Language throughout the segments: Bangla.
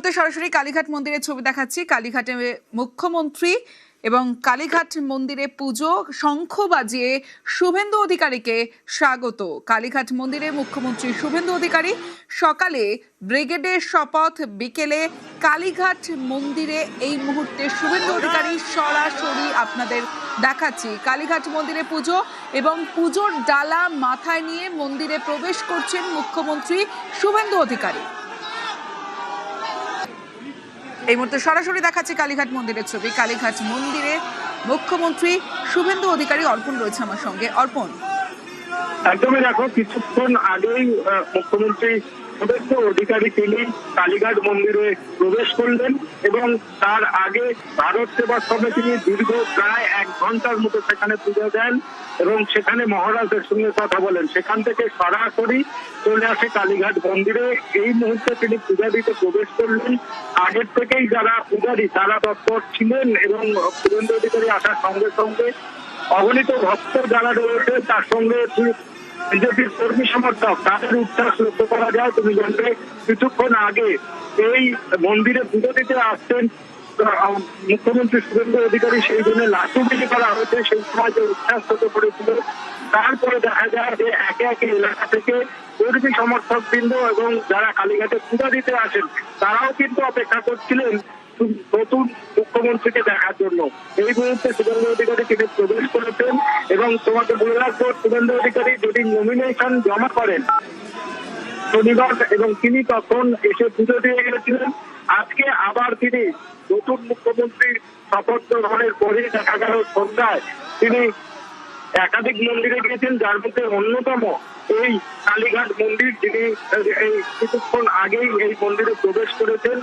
মুহূর্তে সরাসরি কালীঘাট মন্দিরের ছবি দেখাচ্ছি। কালীঘাটে মুখ্যমন্ত্রী এবং কালীঘাট মন্দিরে পুজো, শঙ্খ বাজিয়ে শুভেন্দু অধিকারীকে স্বাগত। কালীঘাট মন্দিরে মুখ্যমন্ত্রী শুভেন্দু অধিকারী সকালে ব্রিগেডের শপথ, বিকেলে কালীঘাট মন্দিরে এই মুহূর্তে শুভেন্দু অধিকারী সরাসরি আপনাদের দেখাচ্ছি। কালীঘাট মন্দিরে পুজো এবং পুজোর ডালা মাথায় নিয়ে মন্দিরে প্রবেশ করছেন মুখ্যমন্ত্রী শুভেন্দু অধিকারী। এই মুহূর্তে সরাসরি দেখাচ্ছি কালীঘাট মন্দিরের ছবি। কালীঘাট মন্দিরে মুখ্যমন্ত্রী শুভেন্দু অধিকারী। অর্পণ রয়েছে আমার সঙ্গে। অর্পণ, একদমই দেখো, কিছুক্ষণ আগেই মুখ্যমন্ত্রী শুভেন্দু অধিকারী তিনি কালীঘাট মন্দিরে প্রবেশ করলেন এবং তার আগে ভারত সেবাশ্রমে তিনি দীর্ঘ প্রায় 1 ঘন্টার মতো সেখানে পুজো দেন এবং সেখানে মহারাজের সঙ্গে কথা বলেন। সেখান থেকে সরাসরি চলে আসে কালীঘাট মন্দিরে। এই মুহূর্তে তিনি পূজা দিতে প্রবেশ করলেন। আগের থেকেই যারা পূজারী তারা তৎপর ছিলেন এবং শুভেন্দু অধিকারী আসার সঙ্গে সঙ্গে অগণিত ভক্ত যারা রয়েছে তার সঙ্গে বিজেপির কর্মী সমর্থক তাদের উচ্ছ্বাস লক্ষ্য করা যায়। তুমি জানবে কিছুক্ষণ আগে এই মন্দিরে পুজো দিতে আসছেন মুখ্যমন্ত্রী শুভেন্দু অধিকারী, সেই জন্য লাঠিগুলি করা হয়েছে। সেই সময় যে উচ্ছ্বাস হতে পড়েছিল, তারপরে দেখা যায় যে একে একে এলাকা থেকে কর্মী সমর্থক বৃন্দ এবং যারা কালীঘাটে পূজা দিতে আসেন তারাও কিন্তু অপেক্ষা করছিলেন নতুন মুখ্যমন্ত্রীকে দেখার জন্য। এই মুহূর্তে শুভেন্দু অধিকারী তিনি প্রবেশ করেছেন এবং তোমাকে বলে রাখবো, শুভেন্দু অধিকারী যদি নমিনেশন জমা করেন শনিবার এবং তিনি তখন এসে পুজো দিয়ে গেছিলেন, আজকে আবার তিনি নতুন মুখ্যমন্ত্রীর শপথ গ্রহণের পরে দেখা গেল সন্ধ্যায় তিনি একাধিক মন্দিরে গিয়েছেন, যার মধ্যে অন্যতম এই কালীঘাট মন্দির। যিনি এই কিছুক্ষণ আগেই এই মন্দিরে প্রবেশ করেছেন।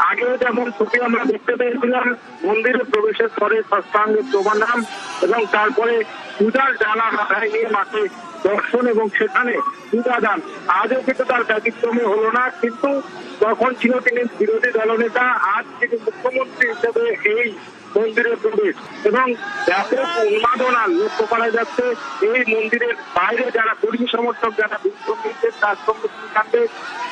আগেও যেমন ছবি আমরা দেখতে পেয়েছিলাম, মন্দিরে প্রবেশের পরে ষষ্ঠাঙ্গে প্রণাম এবং তারপরে পূজার ডালা মাথায় নিয়ে মাকে দর্শন এবং সেখানে পূজা দান। আজও কিন্তু তার ব্যতিক্রমে হলো না, কিন্তু তখন ছিল তিনি বিরোধী দলনেতা, আজ তিনি মুখ্যমন্ত্রী হিসেবে এই মন্দিরে প্রবেশ এবং ব্যাপক উন্মাদনা লক্ষ্য করা যাচ্ছে। এই মন্দিরের বাইরে যারা কর্মী সমর্থক যারা বিক্ষোভ নিচ্ছেন তার সঙ্গে সঙ্গে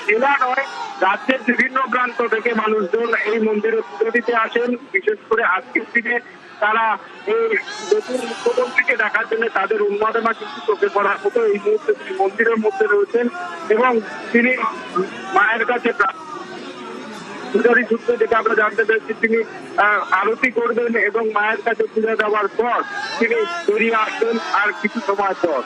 জেলা নয় রাজ্যের বিভিন্ন প্রান্ত থেকে মানুষজন এই মন্দিরে পুজো দিতে আসেন। বিশেষ করে আজকের দিনে তারা এই নতুন মুখ্যমন্ত্রীকে দেখার জন্য তাদের উন্মাদনা কিন্তু চোখে পড়ার মতো। এই মুহূর্তে তিনি মন্দিরের মধ্যে রয়েছেন এবং তিনি মায়ের কাছে পূজারী সূত্রে যেটা আমরা জানতে পেরেছি, তিনি আরতি করবেন এবং মায়ের কাছে পূজা দেওয়ার পর তিনি বেরিয়ে আসবেন আর কিছু সময় পর।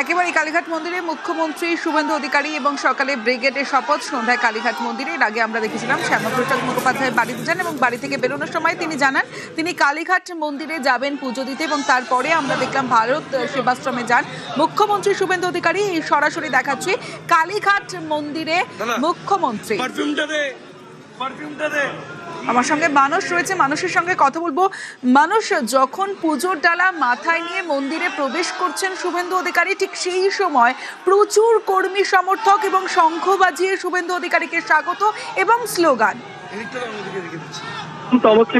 একেবারে কালীঘাট মন্দিরে মুখ্যমন্ত্রী শুভেন্দু অধিকারী এবং সকালে ব্রিগেডের শপথ, সন্ধ্যায় কালীঘাট মন্দিরে। এর আগে আমরা দেখেছিলাম শ্যামাপ্রসাদ মুখোপাধ্যায় বাড়িতে যান এবং বাড়ি থেকে বেরোনোর সময় তিনি জানান তিনি কালীঘাট মন্দিরে যাবেন পুজো দিতে এবং তারপরে আমরা দেখলাম ভারত সেবাশ্রমে যান মুখ্যমন্ত্রী শুভেন্দু অধিকারী। এই সরাসরি দেখাচ্ছি কালীঘাট মন্দিরে মুখ্যমন্ত্রী। আমার সঙ্গে মানুষ রয়েছে, মানুষের সঙ্গে কথা বলবো। মানুষ, যখন পুজোর ডালা মাথায় নিয়ে মন্দিরে প্রবেশ করছেন শুভেন্দু অধিকারী, ঠিক সেই সময় প্রচুর কর্মী সমর্থক এবং শঙ্খ বাজিয়ে শুভেন্দু অধিকারীকে স্বাগত এবং স্লোগান।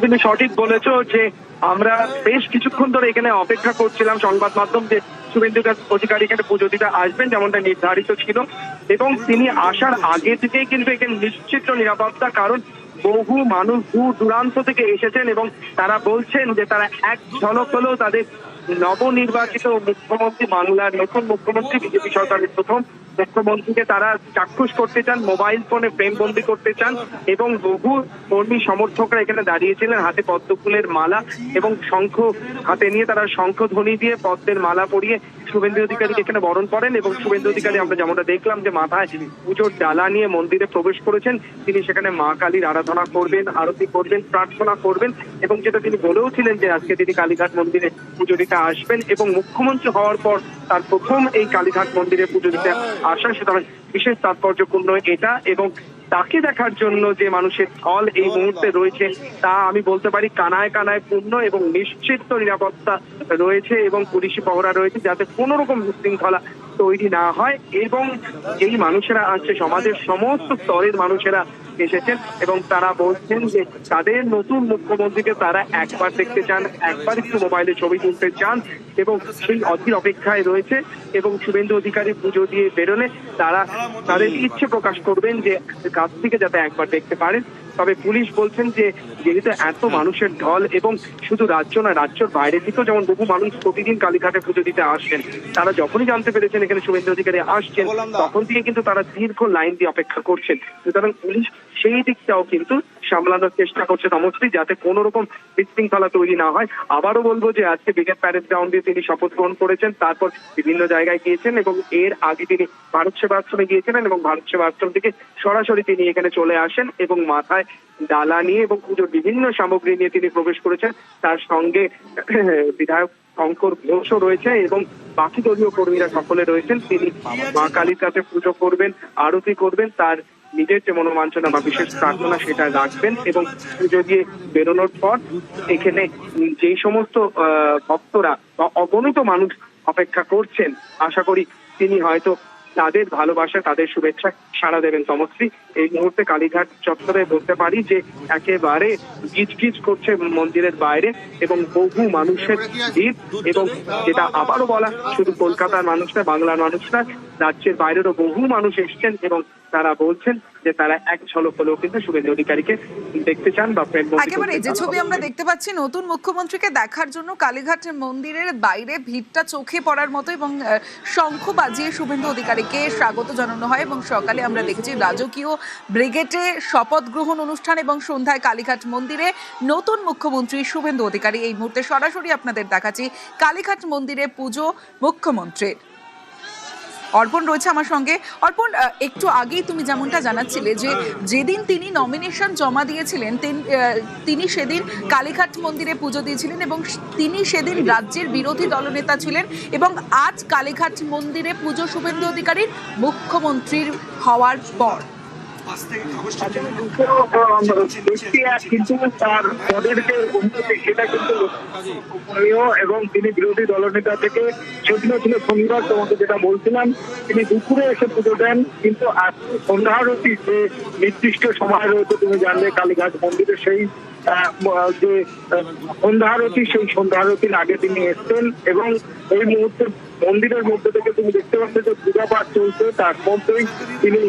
তুমি সঠিক বলেছো যে আমরা বেশ কিছুক্ষণ ধরে এখানে অপেক্ষা করছিলাম সংবাদ মাধ্যম যে শুভেন্দু অধিকারী এখানে পুজো দিতে আসবেন, যেমনটা নির্ধারিত ছিল এবং তিনি আসার আগে থেকেই কিন্তু এখানে নিশ্চিত নিরাপত্তা, কারণ বহু মানুষ দূর দূরান্ত থেকে এসেছেন এবং তারা বলছেন যে তারা এক ঝলক হলেও তাদের নবনির্বাচিত মুখ্যমন্ত্রী, বাংলার নতুন মুখ্যমন্ত্রী, বিজেপি সরকারের প্রথম মুখ্যমন্ত্রীকে তারা চাক্ষুষ করতে চান, মোবাইল ফোনে ফ্রেমবন্দি করতে চান এবং বহু কর্মী সমর্থকরা এখানে দাঁড়িয়েছিলেন হাতে পদ্মফুলের মালা এবং শঙ্খ হাতে নিয়ে তারা শঙ্খধ্বনি দিয়ে পদ্মের মালা পরিয়ে শুভেন্দু অধিকারীকে এখানে বরণ করেন এবং শুভেন্দু অধিকারী আমরা যেমনটা দেখলাম যে মাথায় পুজোর ডালা নিয়ে মন্দিরে প্রবেশ করেছেন। তিনি সেখানে মা কালীর আরাধনা করবেন, আরতি করবেন, প্রার্থনা করবেন এবং যেটা তিনি বলেও ছিলেন যে আজকে তিনি কালীঘাট মন্দিরে পুজো দিতে আসবেন এবং মুখ্যমন্ত্রী হওয়ার পর তার প্রথম এই কালীঘাট মন্দিরে পুজো দিতে আসা, সেটা বিশেষ তাৎপর্যপূর্ণ এটা। এবং তাকে দেখার জন্য যে মানুষের ঢল এই মুহূর্তে রয়েছে তা আমি বলতে পারি কানায় কানায় পূর্ণ এবং নিশ্চিত নিরাপত্তা রয়েছে এবং পুলিশি পহরা রয়েছে যাতে কোনো রকম বিশৃঙ্খলা তৈরি না হয়। এবং এই মানুষেরা আসছে, সমাজের সমস্ত স্তরের মানুষেরা এসেছেন এবং তারা বলছেন যে তাদের নতুন মুখ্যমন্ত্রীকে তারা একবার দেখতে চান, একবার একটু মোবাইলে ছবি তুলতে চান এবং সেই অধীর অপেক্ষায় রয়েছে। এবং শুভেন্দু অধিকারী পুজো দিয়ে বেরোলে তারা তাদের ইচ্ছে প্রকাশ করবেন যে কাছ থেকে যাতে একবার দেখতে পারেন। তবে পুলিশ বলছেন যে যেহেতু এত মানুষের ঢল এবং শুধু রাজ্য না, রাজ্যের বাইরে থেকেও যেমন বহু মানুষ প্রতিদিন কালীঘাটে পুজো দিতে আসেন, তারা যখনই জানতে পেরেছেন এখানে শুভেন্দু অধিকারী আসছেন তখন থেকে কিন্তু তারা দীর্ঘ লাইন দিয়ে অপেক্ষা করছেন। সুতরাং পুলিশ সেই দিকটাও কিন্তু সামলানোর চেষ্টা করছে তমশ্রী, যাতে কোনো রকম বিশৃঙ্খলা তৈরি না হয়। আবারও বলবো যে আজকে ব্রিগেড প্যারেড গ্রাউন্ডে তিনি শপথ গ্রহণ করেছেন, তারপর বিভিন্ন জায়গায় গিয়েছেন এবং এর আগে তিনি ভারত সেবাশ্রমে গিয়েছিলেন এবং ভারত সেবাশ্রম থেকে সরাসরি তিনি এখানে চলে আসেন এবং মাথায় ডালা নিয়ে এবং পুজোর বিভিন্ন সামগ্রী নিয়ে তিনি প্রবেশ করেছেন। তার সঙ্গে বিধায়ক শঙ্কর ঘোষও রয়েছে এবং বাকি দলীয় কর্মীরা সকলে রয়েছেন। তিনি মা কালীর কাছে পুজো করবেন, আরতি করবেন, তার নিজের যে মনোবাঞ্ছনা বা বিশেষ প্রার্থনা সেটা রাখবেন এবং পুজো দিয়ে বেরোনোর পর এখানে যেই সমস্ত ভক্তরা বা অগণিত মানুষ অপেক্ষা করছেন, আশা করি তিনি হয়তো তাদের ভালোবাসা, তাদের শুভেচ্ছা সাড়া দেবেন তমশ্রী। এই মুহূর্তে কালীঘাট চত্বরে বলতে পারি যে একেবারে গিজগিজ করছে মন্দিরের বাইরে এবং বহু মানুষের ভিড়। এবং যেটা আবারও বলা, শুধু কলকাতার মানুষ না, বাংলার মানুষ না, রাজ্যের বাইরেরও বহু মানুষ এসছেন এবং তারা বলছেন যে তারা এক ঝলক হলেও কিন্তু শুভেন্দু অধিকারীকে দেখতে চান বা একেবারে যে ছবি আমরা দেখতে পাচ্ছি নতুন মুখ্যমন্ত্রীকে দেখার জন্য কালীঘাট মন্দিরের বাইরে ভিড়টা চোখে পড়ার মতো এবং শঙ্খ বাজিয়ে শুভেন্দু অধিকারীকে স্বাগত জানানো হয় এবং সকালে আমরা দেখেছি রাজকীয় ব্রিগেডে শপথ গ্রহণ অনুষ্ঠান এবং সন্ধ্যায় কালীঘাট মন্দিরে নতুন মুখ্যমন্ত্রী শুভেন্দু অধিকারী। এই মুহূর্তে সরাসরি আপনাদের দেখাচ্ছি কালীঘাট মন্দিরে পুজো মুখ্যমন্ত্রীর। অর্পণ রয়েছে আমার সঙ্গে। অর্পণ, একটু আগেই তুমি যেমনটা জানাচ্ছিলে যে যেদিন তিনি নমিনেশন জমা দিয়েছিলেন তিনি সেদিন কালীঘাট মন্দিরে পুজো দিয়েছিলেন এবং তিনি সেদিন রাজ্যের বিরোধী দলনেতা ছিলেন এবং আজ কালীঘাট মন্দিরে পুজো শুভেন্দু অধিকারীর মুখ্যমন্ত্রীর হওয়ার পর। কিন্তু তার পদের যে উন্নতি সেটা কিন্তু এবং তিনি বিরোধী দলনেতা থেকে সেদিনও ছিল শনিবার, তোমাকে যেটা বলছিলাম, তিনি দুপুরে এসে পুজো দেন। কিন্তু আজকে সন্ধ্যারতি যে নির্দিষ্ট সময় রয়েছে তুমি জানলে কালীঘাট মন্দিরে সেই যে সন্ধ্যারতি, সেই সন্ধ্যারতির আগে তিনি এসছেন এবং এই মুহূর্তে মন্দিরের মধ্যে থেকে তুমি দেখতে পাচ্ছ যে পূজা পাঠ চলছে। তার মধ্যেই তিনি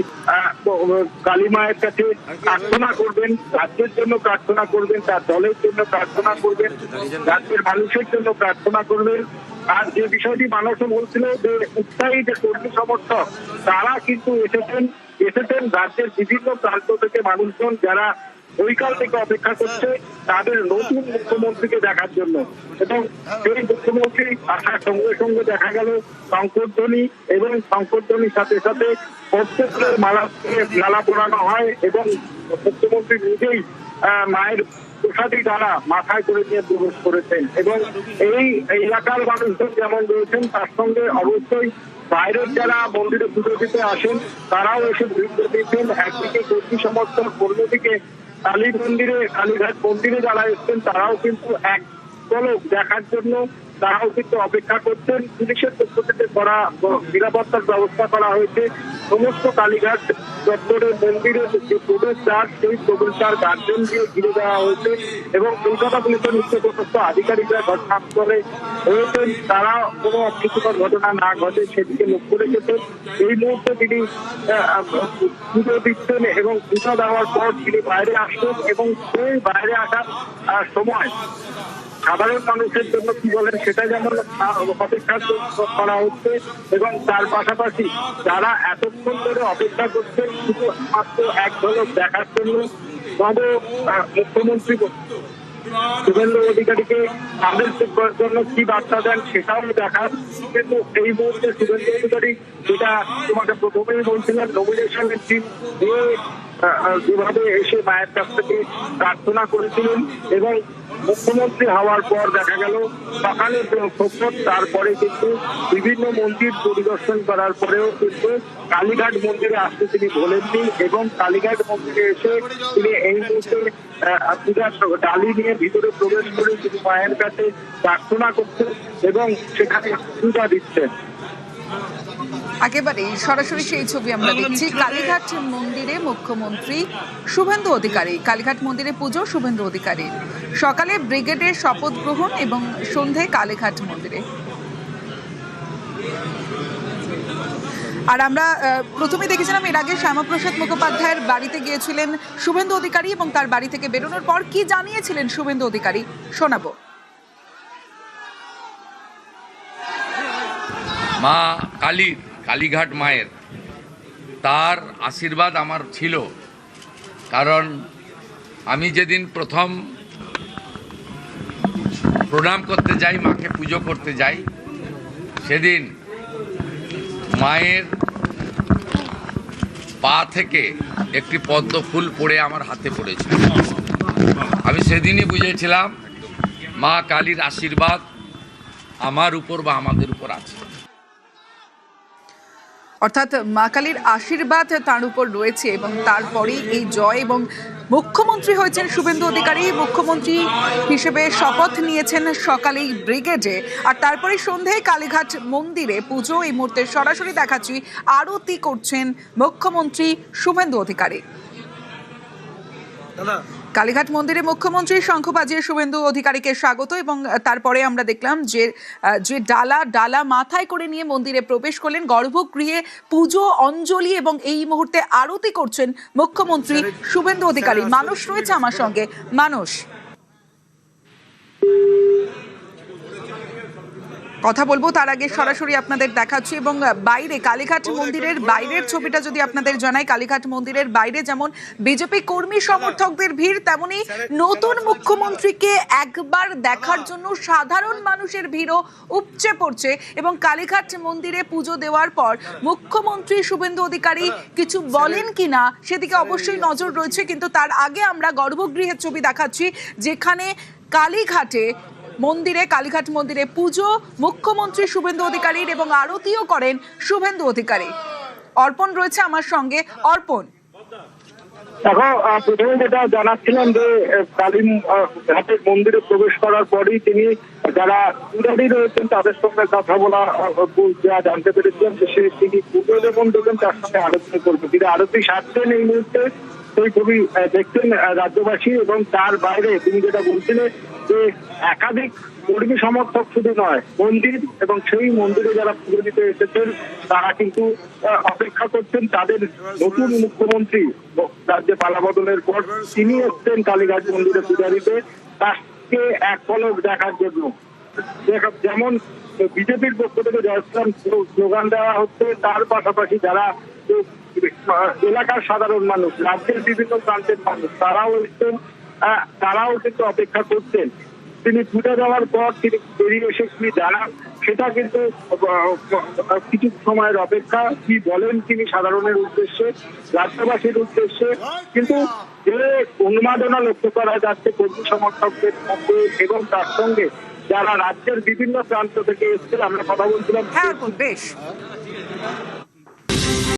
কালী মায়ের কাছে প্রার্থনা করবেন, রাজ্যের জন্য প্রার্থনা করবেন, তার দলের জন্য প্রার্থনা করবেন, রাজ্যের মানুষের জন্য প্রার্থনা করবেন। আর যে বিষয়টি মানুষও বলছিল যে উৎসাহী যে কর্মী সমর্থক তারা কিন্তু এসেছেন রাজ্যের বিভিন্ন প্রান্ত থেকে মানুষজন, যারা বৈকাল থেকে অপেক্ষা করছে তাদের নতুন মুখ্যমন্ত্রীকে দেখার জন্য। এবং সেই মুখ্যমন্ত্রী আসার সঙ্গে সঙ্গে দেখা গেল শঙ্করধ্বনি এবং শঙ্করধ্বনির সাথে সাথে প্রত্যেকের মালা পরানো হয় এবং মুখ্যমন্ত্রী নিজেই মায়ের প্রসাদী দ্বারা মাথায় করে নিয়ে প্রবেশ করেছেন। এবং এই এলাকার মানুষজন যেমন রয়েছেন তার সঙ্গে অবশ্যই বাইরের যারা মন্দিরে পুজো দিতে আসেন তারাও এসে ভিড় দিয়েছেন। একদিকে কর্মী সমর্থক, অন্যদিকে কালীঘাট মন্দিরে যারা এসছেন তারাও কিন্তু এক ঝলক দেখার জন্য তারাও কিন্তু অপেক্ষা করছেন। পুলিশের পক্ষ থেকে করা নিরাপত্তার ব্যবস্থা করা হয়েছে। সমস্ত কালীঘাট চত্বরের মন্দিরের যে প্রবেশদ্বার সেই প্রবেশদ্বার গার্ডেন দিয়ে ঘিরে দেওয়া হয়েছে এবং কলকাতা পুলিশের উচ্চপদস্থ আধিকারিকরা ঘটনাস্থলে হয়েছেন, তারা কোনো অপ্রীতিকর ঘটনা না ঘটে সেদিকে লক্ষ্য রেখেছেন। এই মুহূর্তে তিনি পুজো দিচ্ছেন এবং পুজো দেওয়ার পর তিনি বাইরে আসছেন এবং সেই বাইরে আসার সময় সাধারণ মানুষের জন্য কি বলেন সেটা যেমন অপেক্ষা করা হচ্ছে এবং তার পাশাপাশি যারা এতক্ষণ ধরে অপেক্ষা করছেন শুধু মাত্র এক ঝলক দেখার জন্য মুখ্যমন্ত্রী শুভেন্দু অধিকারীকে তাদের জন্য কি বার্তা দেন সেটাও দেখার। কিন্তু এই মুহূর্তে শুভেন্দু অধিকারী, যেটা তোমাকে প্রথমেই বলছিলেন, নমিনেশনের দিন যেভাবে এসে মায়ের কাছ থেকে প্রার্থনা করেছিলেন এবং মুখ্যমন্ত্রী হওয়ার পর দেখা গেল সকালে শপথ, তারপরে কিন্তু বিভিন্ন মন্দির পরিদর্শন করার পরেও কিন্তু কালীঘাট মন্দিরে আসতে তিনি বলেননি এবং কালীঘাট মন্দিরে এসে তিনি এই মুহূর্তে পূজার ডালি নিয়ে ভিতরে প্রবেশ করে তিনি মায়ের কাছে প্রার্থনা করছেন এবং সেখানে পূজা দিচ্ছেন। একেবারে সরাসরি সেই ছবি আমরা দেখছি। কালীঘাট মন্দিরে মুখ্যমন্ত্রী শুভেন্দু অধিকারী, কালীঘাট মন্দিরে পুজো শুভেন্দু অধিকারী, সকালে ব্রিগেডের শপথ গ্রহণ এবং সন্ধে কালীঘাট মন্দিরে। আর আমরা প্রথমে দেখেছিলাম এর আগে শ্যামাপ্রসাদ মুখোপাধ্যায়ের বাড়িতে গিয়েছিলেন শুভেন্দু অধিকারী এবং তার বাড়ি থেকে বেরোনোর পর কি জানিয়েছিলেন শুভেন্দু অধিকারী শোনাবো। মা কালীর, কালীঘাট মায়ের, তার আশীর্বাদ আমার ছিল। কারণ আমি যেদিন প্রথম প্রণাম করতে যাই, মাকে পুজো করতে যাই, সেদিন মায়ের পা থেকে একটি পদ্ম ফুল পড়ে আমার হাতে পড়েছিল। আমি সেদিনই বুঝেছিলাম মা কালীর আশীর্বাদ আমার উপর বা আমাদের উপর আছে। অর্থাৎ মা কালীর আশীর্বাদ তার উপর রয়েছে এবং তারপরেই এই জয়। এবং মুখ্যমন্ত্রী হয়েছেন শুভেন্দু অধিকারী, মুখ্যমন্ত্রী হিসেবে শপথ নিয়েছেন সকালেই ব্রিগেডে, আর তারপরে সন্ধ্যায় কালীঘাট মন্দিরে পুজো। এই মুহূর্তে সরাসরি দেখাচ্ছি আরতি করছেন মুখ্যমন্ত্রী শুভেন্দু অধিকারী। কালীঘাট মন্দিরে মুখ্যমন্ত্রী শঙ্খ বাজিয়ে শুভেন্দু অধিকারীকে স্বাগত এবং তারপরে আমরা দেখলাম যে ডালা মাথায় করে নিয়ে মন্দিরে প্রবেশ করলেন, গর্ভগৃহে পুজো, অঞ্জলি এবং এই মুহূর্তে আরতি করছেন মুখ্যমন্ত্রী শুভেন্দু অধিকারী। মানুষ রয়েছে আমার সঙ্গে, মানুষ কথা বলবো, তার আগে সরাসরি আপনাদের দেখাচ্ছি। এবং বাইরে কালীঘাট মন্দিরের বাইরের ছবিটা যদি আপনাদের জানাই, কালীঘাট মন্দিরের বাইরে যেমন বিজেপি কর্মী সমর্থকদের ভিড়, তেমনি নতুন মুখ্যমন্ত্রীকে একবার দেখার জন্য সাধারণ মানুষের ভিড়ও উপচে পড়ছে। এবং কালীঘাট মন্দিরে পুজো দেওয়ার পর মুখ্যমন্ত্রী শুভেন্দু অধিকারী কিছু বলেন কিনা সেদিকে অবশ্যই নজর রয়েছে। কিন্তু তার আগে আমরা গর্ভগৃহের ছবি দেখাচ্ছি, যেখানে কালীঘাট মন্দিরে পুজো মুখ্যমন্ত্রী শুভেন্দু অধিকারীর এবং আরতিও করেন শুভেন্দু অধিকারী। অর্পণ রয়েছে আমার সঙ্গে। অর্পণ, দেখো, প্রথমে যেটা জানাচ্ছিলেন যে কালীঘাটের মন্দিরে প্রবেশ করার পরেই তিনি যারা পূজারী রয়েছেন তাদের সঙ্গে কথা বলা যা জানতে পেরেছিলেন, তিনি পুজো যেমন দেবেন তার সঙ্গে আরতি করবেন। তিনি আরতি সারছেন এই মুহূর্তে, সেই ছবি দেখছেন রাজ্যবাসী। এবং তার বাইরে তিনি যেটা বলছিলেন যে একাধিক কর্মী সমর্থক শুধু নয়, মন্দির এবং সেই মন্দিরে যারা পুজো দিতে এসেছেন তারা কিন্তু অপেক্ষা করছেন তাদের নতুন মুখ্যমন্ত্রী রাজ্যে পালাবদলের পর তিনি এসছেন কালীঘাট মন্দিরে পূজা দিতে, তাকে এক পলক দেখার জন্য। যেমন বিজেপির পক্ষ থেকে জয়শ্রীরাম স্লোগান দেওয়া হচ্ছে, তার পাশাপাশি যারা এলাকার সাধারণ মানুষ, রাজ্যের বিভিন্ন প্রান্তের মানুষ, তারাও এসছেন, তারাও কিন্তু অপেক্ষা করছেন। তিনি পূজা দেওয়ার পর তিনি বেরিয়ে এসে কি জানান সেটা কিন্তু কিছু সময়ের অপেক্ষা। কি বলেন তিনি সাধারণের উদ্দেশ্যে, রাজ্যবাসীর উদ্দেশ্যে, কিন্তু যে উন্মাদনা লক্ষ্য করা যাচ্ছে কর্মী সমর্থকদের মধ্যে এবং তার সঙ্গে যারা রাজ্যের বিভিন্ন প্রান্ত থেকে এসেছিল, আমরা কথা বলছিলাম। হ্যাঁ বেশ।